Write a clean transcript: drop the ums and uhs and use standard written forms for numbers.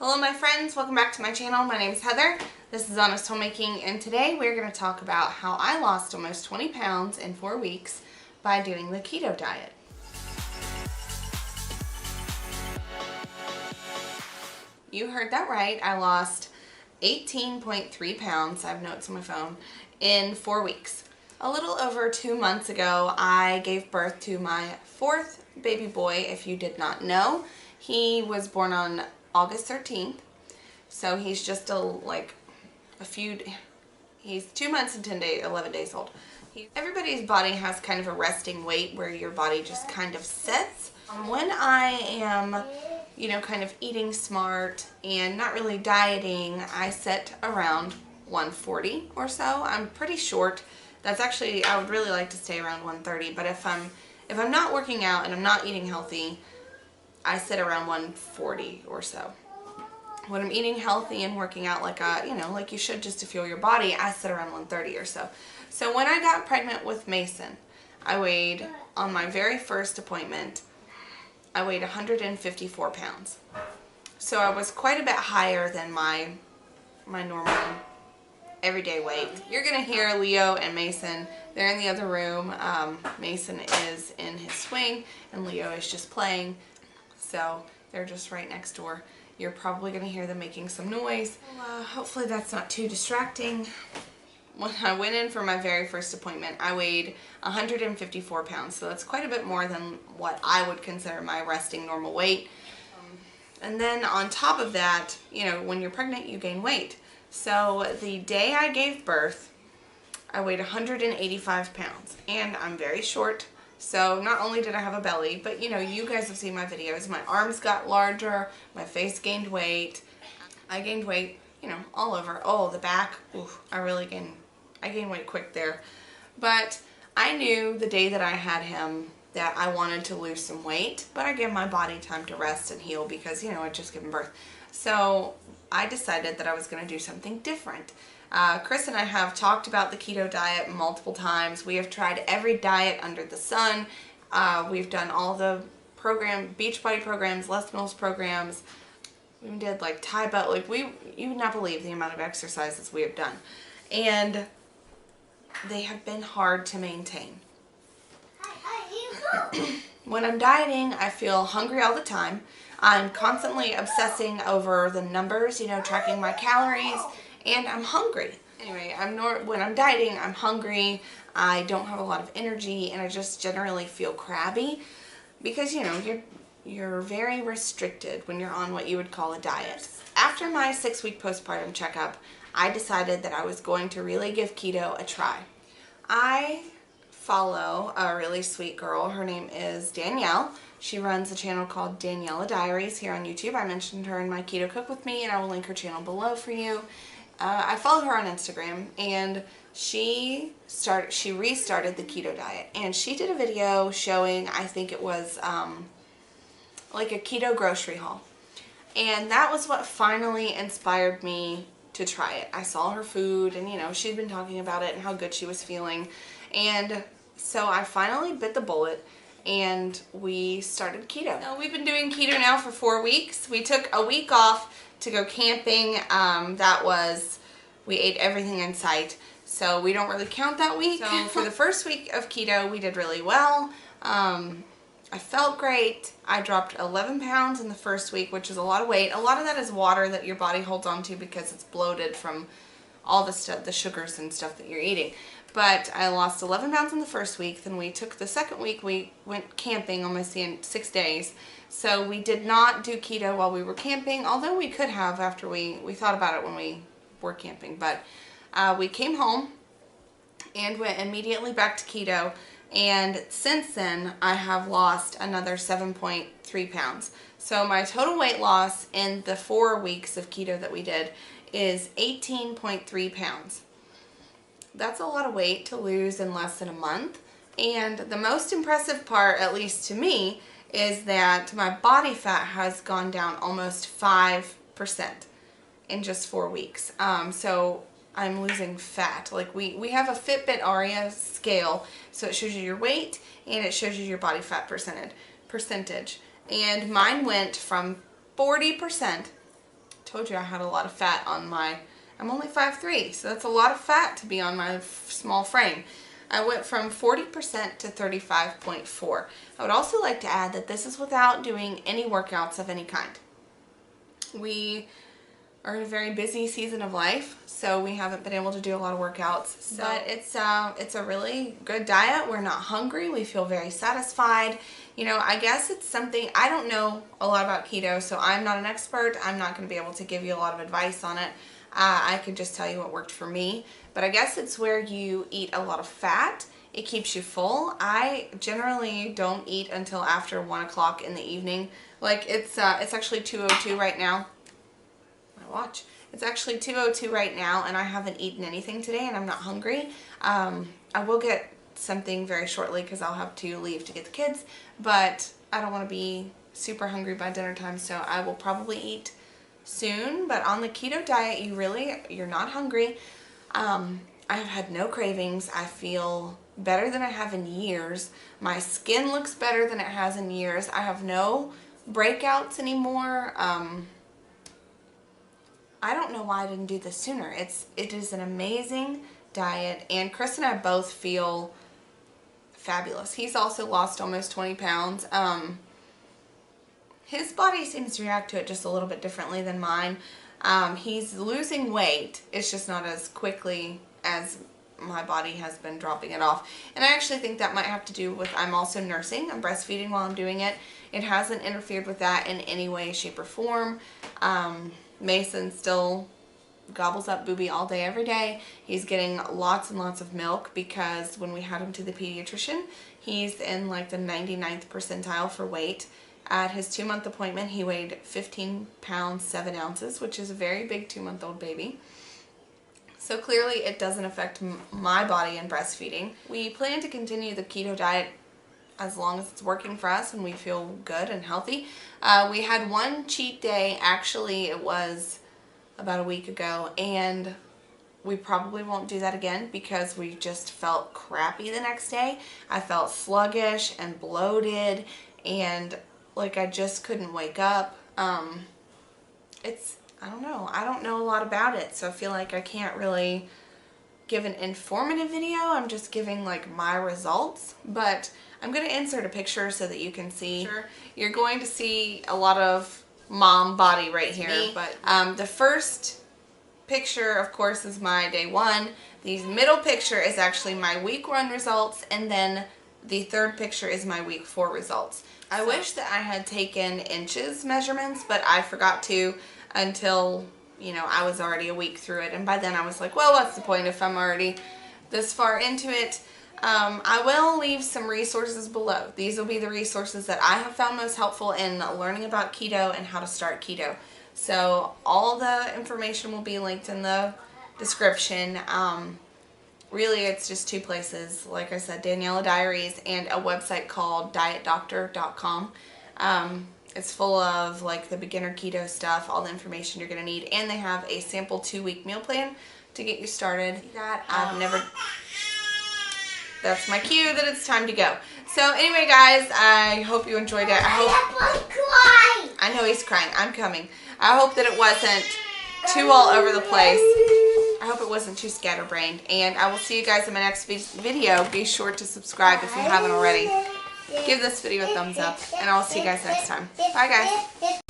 Hello my friends, welcome back to my channel. My name is Heather. This is Honest Homemaking, and today we're going to talk about how I lost almost 20 pounds in 4 weeks by doing the keto diet. You heard that right. I lost 18.3 pounds, I have notes on my phone, in 4 weeks. A little over 2 months ago, I gave birth to my 4th baby boy. If you did not know, he was born on August 13th, so he's just he's 2 months and 11 days old. Everybody's body has kind of a resting weight where your body just kind of sits. When I am, kind of eating smart and not really dieting, I sit around 140 or so. I'm pretty short. That's actually, I would really like to stay around 130, but if I'm not working out and I'm not eating healthy, I sit around 140 or so. When I'm eating healthy and working out like you should just to fuel your body, I sit around 130 or so. So when I got pregnant with Mason, I weighed, on my very first appointment, I weighed 154 pounds. So I was quite a bit higher than my normal everyday weight. You're going to hear Leo and Mason. They're in the other room. Mason is in his swing and Leo is just playing. So they're just right next door. You're probably going to hear them making some noise. Hopefully that's not too distracting. When I went in for my very first appointment, I weighed 154 pounds. So that's quite a bit more than what I would consider my resting normal weight. And then on top of that, when you're pregnant, you gain weight. So the day I gave birth, I weighed 185 pounds. And I'm very short. So not only did I have a belly, but you guys have seen my videos. My arms got larger, my face gained weight. I gained weight, all over. Oh, the back, ooh, I gained weight quick there. But I knew the day that I had him that I wanted to lose some weight, but I gave my body time to rest and heal because, I'd just given birth. So I decided that I was going to do something different. Chris and I have talked about the keto diet multiple times. We have tried every diet under the sun. We've done all the Beachbody programs, Les Mills programs. We did Thai belt. You would not believe the amount of exercises we have done. And they have been hard to maintain. When I'm dieting, I feel hungry all the time. I'm constantly obsessing over the numbers, tracking my calories. And I'm hungry. Anyway, when I'm dieting, I'm hungry, I don't have a lot of energy, and I just generally feel crabby because, you're very restricted when you're on what you would call a diet. After my 6-week postpartum checkup, I decided that I was going to really give keto a try. I follow a really sweet girl. Her name is Danielle. She runs a channel called Daniela Diaries here on YouTube. I mentioned her in my Keto Cook With Me, and I will link her channel below for you. I followed her on Instagram, and she restarted the keto diet, and she did a video showing, I think it was like a keto grocery haul, and that was what finally inspired me to try it. I saw her food, and she'd been talking about it and how good she was feeling, and so I finally bit the bullet and we started keto. Now, we've been doing keto now for 4 weeks. We took a week off to go camping. We ate everything in sight, so we don't really count that week. So for the first week of keto, we did really well. I felt great. I dropped 11 pounds in the first week, which is a lot of weight. A lot of that is water that your body holds on to because it's bloated from all the stuff, the sugars and stuff that you're eating. But I lost 11 pounds in the first week. Then we took the second week, we went camping almost in 6 days. So we did not do keto while we were camping, although we could have after we thought about it when we were camping. But we came home and went immediately back to keto. And since then, I have lost another 7.3 pounds. So my total weight loss in the 4 weeks of keto that we did is 18.3 pounds. That's a lot of weight to lose in less than a month. And the most impressive part, at least to me, is that my body fat has gone down almost 5% in just 4 weeks. So I'm losing fat. We have a Fitbit Aria scale, so it shows you your weight and it shows you your body fat percentage. And mine went from 40% told you I had a lot of fat on my, I'm only 5'3", so that's a lot of fat to be on my small frame. I went from 40% to 35.4. I would also like to add that this is without doing any workouts of any kind. We are in a very busy season of life, so we haven't been able to do a lot of workouts. So, but it's a really good diet. We're not hungry. We feel very satisfied. You know, I guess it's something, I don't know a lot about keto, so I'm not an expert. I'm not going to be able to give you a lot of advice on it. I could just tell you what worked for me. But I guess it's where you eat a lot of fat. It keeps you full. I generally don't eat until after 1 o'clock in the evening. Like it's actually 2:02 right now. My watch. It's actually 2:02 right now, and I haven't eaten anything today, and I'm not hungry. I will get something very shortly because I'll have to leave to get the kids, but I don't want to be super hungry by dinner time, so I will probably eat soon. But on the keto diet, you're not hungry. I have had no cravings. I feel better than I have in years. My skin looks better than it has in years. I have no breakouts anymore. I don't know why I didn't do this sooner. It is an amazing diet, and Chris and I both feel fabulous. He's also lost almost 20 pounds. His body seems to react to it just a little bit differently than mine. He's losing weight. It's just not as quickly as my body has been dropping it off. And I actually think that might have to do with I'm also nursing. I'm breastfeeding while I'm doing it. It hasn't interfered with that in any way, shape, or form. Mason still gobbles up booby all day, every day. He's getting lots and lots of milk because when we had him to the pediatrician, he's in like the 99th percentile for weight. At his 2-month appointment, he weighed 15 pounds, 7 ounces, which is a very big 2-month-old baby. So clearly it doesn't affect my body in breastfeeding. We plan to continue the keto diet as long as it's working for us and we feel good and healthy. We had one cheat day, actually it was about a week ago, and we probably won't do that again because we just felt crappy the next day. I felt sluggish and bloated and like I just couldn't wake up. I don't know a lot about it, so I feel like I can't really give an informative video. I'm just giving like my results, but I'm going to insert a picture so that you can see. You're going to see a lot of mom body right here, but the first picture, of course, is my day 1. The middle picture is actually my week 1 results, and then the third picture is my week 4 results. I wish that I had taken inches measurements, but I forgot to until, you know, I was already a week through it, and by then I was like, well, what's the point if I'm already this far into it? I will leave some resources below. These will be the resources that I have found most helpful in learning about keto and how to start keto. So all the information will be linked in the description. Really, it's just 2 places. Like I said, Daniela Diaries and a website called dietdoctor.com. It's full of like the beginner keto stuff, all the information you're going to need, and they have a sample 2-week meal plan to get you started. That's my cue that it's time to go. So anyway, guys, I hope you enjoyed it. I know he's crying. I'm coming. I hope that it wasn't too all over the place. I hope it wasn't too scatterbrained. And I will see you guys in my next video. Be sure to subscribe if you haven't already. Give this video a thumbs up, and I'll see you guys next time. Bye, guys.